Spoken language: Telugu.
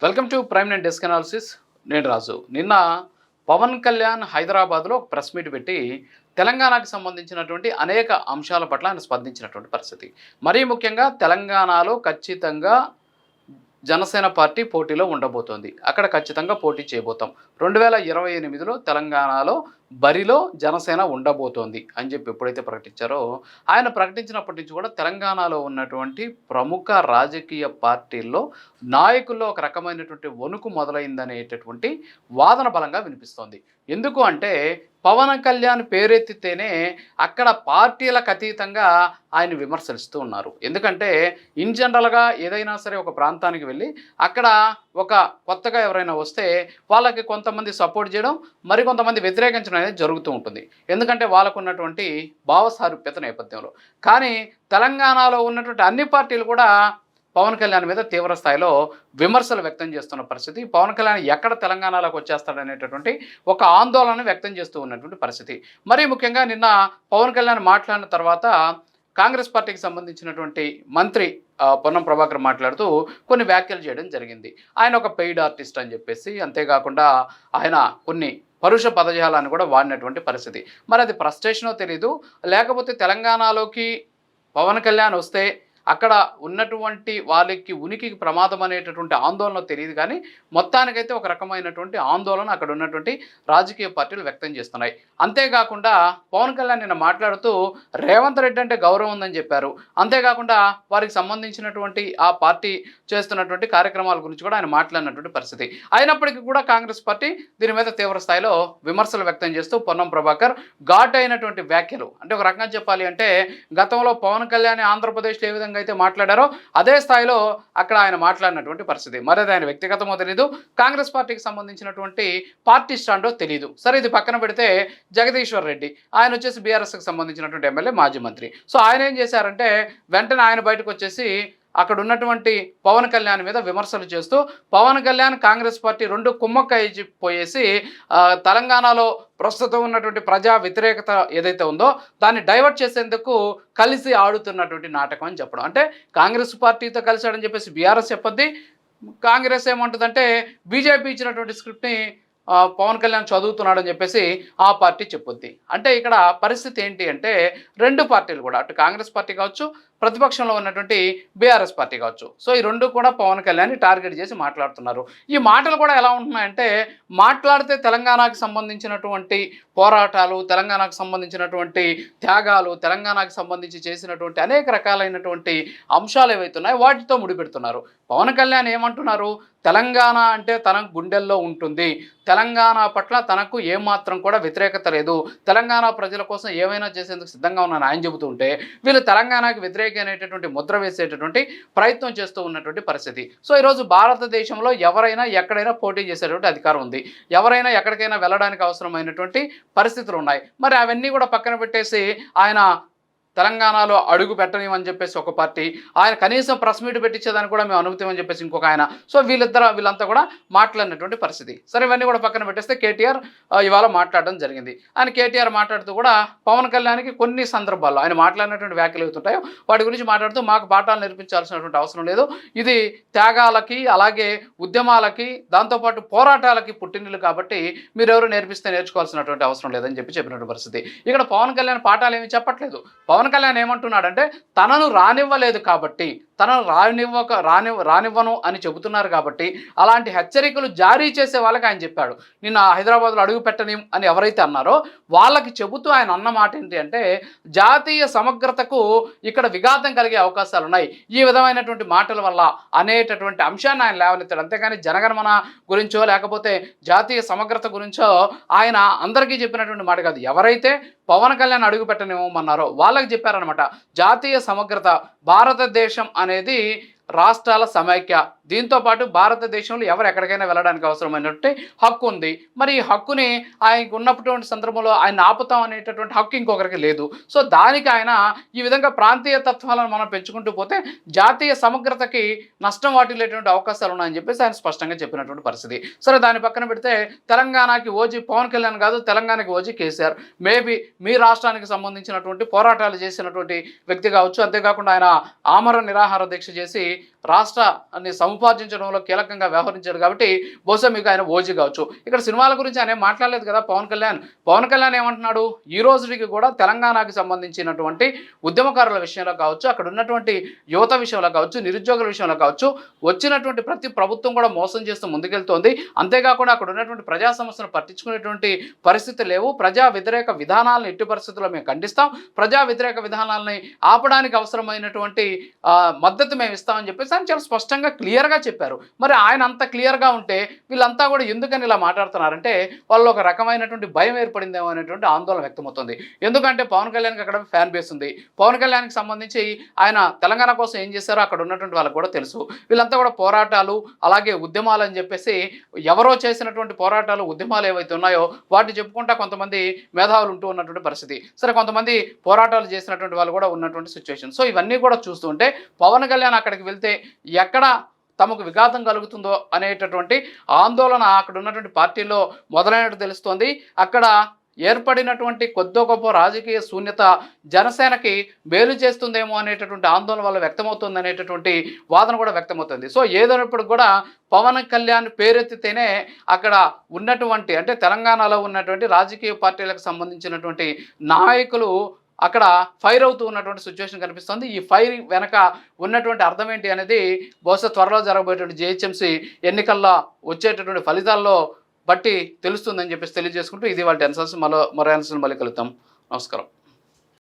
Welcome to prime nine desk analysis. నేను రాజు. నిన్న పవన్ కళ్యాణ్ హైదరాబాద్లో ఒక ప్రెస్ మీట్ పెట్టి తెలంగాణకు సంబంధించినటువంటి అనేక అంశాల పట్ల ఆయన స్పందించినటువంటి పరిస్థితి. మరీ ముఖ్యంగా తెలంగాణలో ఖచ్చితంగా జనసేన పార్టీ పోటీలో ఉండబోతోంది. అక్కడ ఖచ్చితంగా పోటీ చేయబోతాం. 2028లో తెలంగాణలో బరిలో జనసేన ఉండబోతోంది అని చెప్పి ఎప్పుడైతే ప్రకటించారో, ఆయన ప్రకటించినప్పటి నుంచి కూడా తెలంగాణలో ఉన్నటువంటి ప్రముఖ రాజకీయ పార్టీల్లో నాయకుల్లో ఒక రకమైనటువంటి వణుకు మొదలైందనేటటువంటి వాదన బలంగా వినిపిస్తోంది. ఎందుకు అంటే పవన్ కళ్యాణ్ పేరెత్తితేనే అక్కడ పార్టీలకు అతీతంగా ఆయన విమర్శిస్తూ ఉన్నారు. ఎందుకంటే ఇన్ జనరల్గా ఏదైనా సరే ఒక ప్రాంతానికి వెళ్ళి అక్కడ ఒక కొత్తగా ఎవరైనా వస్తే వాళ్ళకి కొంతమంది సపోర్ట్ చేయడం, మరికొంతమంది వ్యతిరేకించడం అనేది జరుగుతూ ఉంటుంది. ఎందుకంటే వాళ్ళకు ఉన్నటువంటి భావసారూప్యత నేపథ్యంలో. కానీ తెలంగాణలో ఉన్నటువంటి అన్ని పార్టీలు కూడా పవన్ కళ్యాణ్ మీద తీవ్ర స్థాయిలో విమర్శలు వ్యక్తం చేస్తున్న పరిస్థితి. పవన్ కళ్యాణ్ ఎక్కడ తెలంగాణలోకి వచ్చేస్తాడనేటటువంటి ఒక ఆందోళన వ్యక్తం చేస్తూ ఉన్నటువంటి పరిస్థితి. మరీ ముఖ్యంగా నిన్న పవన్ కళ్యాణ్ మాట్లాడిన తర్వాత కాంగ్రెస్ పార్టీకి సంబంధించినటువంటి మంత్రి పొన్నం ప్రభాకర్ మాట్లాడుతూ కొన్ని వ్యాఖ్యలు చేయడం జరిగింది. ఆయన ఒక పెయిడ్ ఆర్టిస్ట్ అని చెప్పేసి, అంతేకాకుండా ఆయన కొన్ని పరుష పదజాలాన్ని కూడా వాడినటువంటి పరిస్థితి. మరి అది ఫ్రస్ట్రేషనో తెలీదు, లేకపోతే తెలంగాణలోకి పవన్ కళ్యాణ్ వస్తే అక్కడ ఉన్నటువంటి వాళ్ళకి ఉనికికి ప్రమాదం అనేటటువంటి ఆందోళన తెలియదు. కానీ మొత్తానికైతే ఒక రకమైనటువంటి ఆందోళన అక్కడ ఉన్నటువంటి రాజకీయ పార్టీలు వ్యక్తం చేస్తున్నాయి. అంతేకాకుండా పవన్ కళ్యాణ్ నిన్న మాట్లాడుతూ రేవంత్ రెడ్డి అంటే గౌరవం ఉందని చెప్పారు. అంతేకాకుండా వారికి సంబంధించినటువంటి ఆ పార్టీ చేస్తున్నటువంటి కార్యక్రమాల గురించి కూడా ఆయన మాట్లాడినటువంటి పరిస్థితి. అయినప్పటికీ కూడా కాంగ్రెస్ పార్టీ దీని మీద తీవ్ర స్థాయిలో విమర్శలు వ్యక్తం చేస్తూ పొన్నం ప్రభాకర్ ఘాటు అయినటువంటి వ్యాఖ్యలు, అంటే ఒక రకంగా చెప్పాలి అంటే గతంలో పవన్ కళ్యాణ్ ఆంధ్రప్రదేశ్లో ఏ విధంగా అయితే మాట్లాడారో అదే స్థాయిలో అక్కడ ఆయన మాట్లాడినటువంటి పరిస్థితి. మరి అది ఆయన వ్యక్తిగతమో తెలీదు, కాంగ్రెస్ పార్టీకి సంబంధించినటువంటి పార్టీ స్టాండో తెలీదు. సరే, ఇది పక్కన పెడితే జగదీశ్వర్ రెడ్డి ఆయన వచ్చేసి బీఆర్ఎస్కి సంబంధించినటువంటి ఎమ్మెల్యే, మాజీ మంత్రి. సో ఆయన ఏం చేశారంటే వెంటనే ఆయన బయటకు వచ్చేసి అక్కడ ఉన్నటువంటి పవన్ కళ్యాణ్ మీద విమర్శలు చేస్తూ పవన్ కళ్యాణ్ కాంగ్రెస్ పార్టీ రెండు కుమ్మక్కైపోయేసి తెలంగాణలో ప్రస్తుతం ఉన్నటువంటి ప్రజా వ్యతిరేకత ఏదైతే ఉందో దాన్ని డైవర్ట్ చేసేందుకు కలిసి ఆడుతున్నటువంటి నాటకం అని చెప్పడం. అంటే కాంగ్రెస్ పార్టీతో కలిసాడని చెప్పేసి బీఆర్ఎస్ చెప్పొద్ది, కాంగ్రెస్ ఏమంటుందంటే బీజేపీ ఇచ్చినటువంటి స్క్రిప్ట్ని పవన్ కళ్యాణ్ చదువుతున్నాడని చెప్పేసి ఆ పార్టీ చెప్పుద్ది. అంటే ఇక్కడ పరిస్థితి ఏంటి అంటే రెండు పార్టీలు కూడా, అటు కాంగ్రెస్ పార్టీ కావచ్చు, ప్రతిపక్షంలో ఉన్నటువంటి బీఆర్ఎస్ పార్టీ కావచ్చు, సో ఈ రెండు కూడా పవన్ కళ్యాణ్ని టార్గెట్ చేసి మాట్లాడుతున్నారు. ఈ మాటలు కూడా ఎలా ఉంటున్నాయంటే మాట్లాడితే తెలంగాణకు సంబంధించినటువంటి పోరాటాలు, తెలంగాణకు సంబంధించినటువంటి త్యాగాలు, తెలంగాణకు సంబంధించి చేసినటువంటి అనేక రకాలైనటువంటి అంశాలు ఏవైతున్నాయో వాటితో ముడిపెడుతున్నారు. పవన్ కళ్యాణ్ ఏమంటున్నారు, తెలంగాణ అంటే తన గుండెల్లో ఉంటుంది, తెలంగాణ పట్ల తనకు ఏమాత్రం కూడా వ్యతిరేకత లేదు, తెలంగాణ ప్రజల కోసం ఏమైనా చేసేందుకు సిద్ధంగా ఉన్నాను ఆయన చెబుతుంటే వీళ్ళు తెలంగాణకు వ్యతిరేక అనేటటువంటి ముద్ర వేసేటటువంటి ప్రయత్నం చేస్తూ ఉన్నటువంటి పరిస్థితి. సో ఈరోజు భారతదేశంలో ఎవరైనా ఎక్కడైనా పోటీ చేసేటువంటి అధికారం ఉంది, ఎవరైనా ఎక్కడికైనా వెళ్ళడానికి అవసరమైనటువంటి పరిస్థితులు ఉన్నాయి. మరి అవన్నీ కూడా పక్కన పెట్టేసి ఆయన తెలంగాణలో అడుగు పెట్టనివని చెప్పేసి ఒక పార్టీ, ఆయన కనీసం ప్రెస్ మీట్ పెట్టించేదాన్ని కూడా మేము అనుమతిమని చెప్పేసి ఇంకొక ఆయన. సో వీళ్ళంతా కూడా మాట్లాడినటువంటి పరిస్థితి. సరే, ఇవన్నీ కూడా పక్కన పెట్టేస్తే కేటీఆర్ ఇవాళ మాట్లాడడం జరిగింది. ఆయన కేటీఆర్ మాట్లాడుతూ కూడా పవన్ కళ్యాణ్కి కొన్ని సందర్భాల్లో ఆయన మాట్లాడినటువంటి వ్యాఖ్యలు అవుతుంటాయో వాటి గురించి మాట్లాడుతూ మాకు పాఠాలు నేర్పించాల్సినటువంటి అవసరం లేదు, ఇది త్యాగాలకి అలాగే ఉద్యమాలకి దాంతోపాటు పోరాటాలకి పుట్టినలు కాబట్టి మీరెవరు నేర్పిస్తే నేర్చుకోవాల్సినటువంటి అవసరం లేదని చెప్పినటువంటి పరిస్థితి. ఇక్కడ పవన్ కళ్యాణ్ పాఠాలు ఏమీ చెప్పట్లేదు. పవన్ కళ్యాణ్ ఏమంటున్నాడంటే తనను రానివ్వలేదు కాబట్టి, తనను రానివ్వను అని చెబుతున్నారు కాబట్టి అలాంటి హెచ్చరికలు జారీ చేసే వాళ్ళకి ఆయన చెప్పాడు. నిన్న హైదరాబాద్లో అడుగు పెట్టని అని ఎవరైతే అన్నారో వాళ్ళకి చెబుతూ ఆయన అన్న మాట ఏంటి అంటే జాతీయ సమగ్రతకు ఇక్కడ విఘాతం కలిగే అవకాశాలు ఉన్నాయి ఈ విధమైనటువంటి మాటల వల్ల అనేటటువంటి అంశాన్ని ఆయన లేవనెత్తాడు. అంతేగాని జనగణమన గురించో లేకపోతే జాతీయ సమగ్రత గురించో ఆయన అందరికీ చెప్పినటువంటి మాట కాదు. ఎవరైతే పవన్ కళ్యాణ్ అడుగు పెట్టనివ్వమన్నారో వాళ్ళకి చెప్పారనమాట. జాతీయ సమగ్రత, భారతదేశం అనేది రాష్ట్రాల సమైక్య, దీంతోపాటు భారతదేశంలో ఎవరు ఎక్కడికైనా వెళ్ళడానికి అవసరమైనటువంటి హక్కు ఉంది. మరి ఈ హక్కుని ఆయనకు ఉన్నటువంటి సందర్భంలో ఆయన ఆపుతాం అనేటటువంటి హక్కు ఇంకొకరికి లేదు. సో దానికి ఆయన ఈ విధంగా ప్రాంతీయ తత్వాలను మనం పెంచుకుంటూ పోతే జాతీయ సమగ్రతకి నష్టం వాటిల్లేటువంటి అవకాశాలు ఉన్నాయని చెప్పేసి ఆయన స్పష్టంగా చెప్పినటువంటి పరిస్థితి. సరే, దాన్ని పక్కన పెడితే తెలంగాణకి ఓజీ పవన్ కళ్యాణ్ కాదు, తెలంగాణకి ఓజీ కేసీఆర్. మేబీ మీ రాష్ట్రానికి సంబంధించినటువంటి పోరాటాలు చేసినటువంటి వ్యక్తి కావచ్చు, అంతేకాకుండా ఆయన ఆమరణ నిరాహార దీక్ష చేసి రాష్ట్రాన్ని సముపార్జించడంలో కీలకంగా వ్యవహరించాడు కాబట్టి బహుశా మీకు ఆయన ఓజీ కావచ్చు. ఇక్కడ సినిమాల గురించి ఆయన మాట్లాడలేదు కదా పవన్ కళ్యాణ్. పవన్ కళ్యాణ్ ఏమంటున్నాడు, ఈ రోజుకి కూడా తెలంగాణకి సంబంధించినటువంటి ఉద్యమకారుల విషయంలో కావచ్చు, అక్కడ ఉన్నటువంటి యువత విషయంలో కావచ్చు, నిరుద్యోగుల విషయంలో కావచ్చు, వచ్చినటువంటి ప్రతి ప్రభుత్వం కూడా మోసం చేస్తూ ముందుకెళ్తోంది. అంతేకాకుండా అక్కడ ఉన్నటువంటి ప్రజా సమస్యను పట్టించుకునేటువంటి పరిస్థితి లేవు. ప్రజా వ్యతిరేక విధానాలను ఎట్టి పరిస్థితుల్లో మేము ఖండిస్తాం. ప్రజా వ్యతిరేక విధానాలని ఆపడానికి అవసరమైనటువంటి మద్దతు మేము ఇస్తామని చెప్పేసి ఆయన చాలా స్పష్టంగా క్లియర్గా చెప్పారు. మరి ఆయన అంత క్లియర్గా ఉంటే వీళ్ళంతా కూడా ఎందుకని ఇలా మాట్లాడుతున్నారంటే వాళ్ళు ఒక రకమైనటువంటి భయం ఏర్పడిందేమో అనేటువంటి ఆందోళన వ్యక్తమవుతుంది. ఎందుకంటే పవన్ కళ్యాణ్కి అక్కడ ఫ్యాన్ బేస్ ఉంది. పవన్ కళ్యాణ్కి సంబంధించి ఆయన తెలంగాణ కోసం ఏం చేశారో అక్కడ ఉన్నటువంటి వాళ్ళకి కూడా తెలుసు. వీళ్ళంతా కూడా పోరాటాలు అలాగే ఉద్యమాలు అని చెప్పేసి ఎవరో చేసినటువంటి పోరాటాలు ఉద్యమాలు ఏవైతే ఉన్నాయో వాటిని చెప్పుకుంటా కొంతమంది మేధావులు ఉంటూ ఉన్నటువంటి పరిస్థితి. సరే, కొంతమంది పోరాటాలు చేసినటువంటి వాళ్ళు కూడా ఉన్నటువంటి సిచ్యువేషన్. సో ఇవన్నీ కూడా చూస్తుంటే పవన్ కళ్యాణ్ అక్కడికి వెళ్తే ఎక్కడ తమకు విఘాతం కలుగుతుందో అనేటటువంటి ఆందోళన అక్కడ ఉన్నటువంటి పార్టీలో మొదలైనట్టు తెలుస్తోంది. అక్కడ ఏర్పడినటువంటి కొద్దో గొప్ప రాజకీయ శూన్యత జనసేనకి మేలు చేస్తుందేమో అనేటటువంటి ఆందోళన వల్ల వ్యక్తమవుతుంది అనేటటువంటి వాదన కూడా వ్యక్తమవుతుంది. సో ఏదైనప్పుడు కూడా పవన్ కళ్యాణ్ పేరెత్తితేనే అక్కడ ఉన్నటువంటి అంటే తెలంగాణలో ఉన్నటువంటి రాజకీయ పార్టీలకు సంబంధించినటువంటి నాయకులు అక్కడ ఫైర్ అవుతూ ఉన్నటువంటి సిచ్యువేషన్ కనిపిస్తుంది. ఈ ఫైర్ వెనక ఉన్నటువంటి అర్థం ఏంటి అనేది బహుశా త్వరలో జరగబోయేటువంటి జిహెచ్ఎంసీ ఎన్నికల్లో వచ్చేటటువంటి ఫలితాల్లో బట్టి తెలుస్తుందని చెప్పేసి తెలియజేసుకుంటూ ఇది వాళ్ళ టెన్సన్స్ మరో మరో మళ్ళీ కలుద్దాం. నమస్కారం.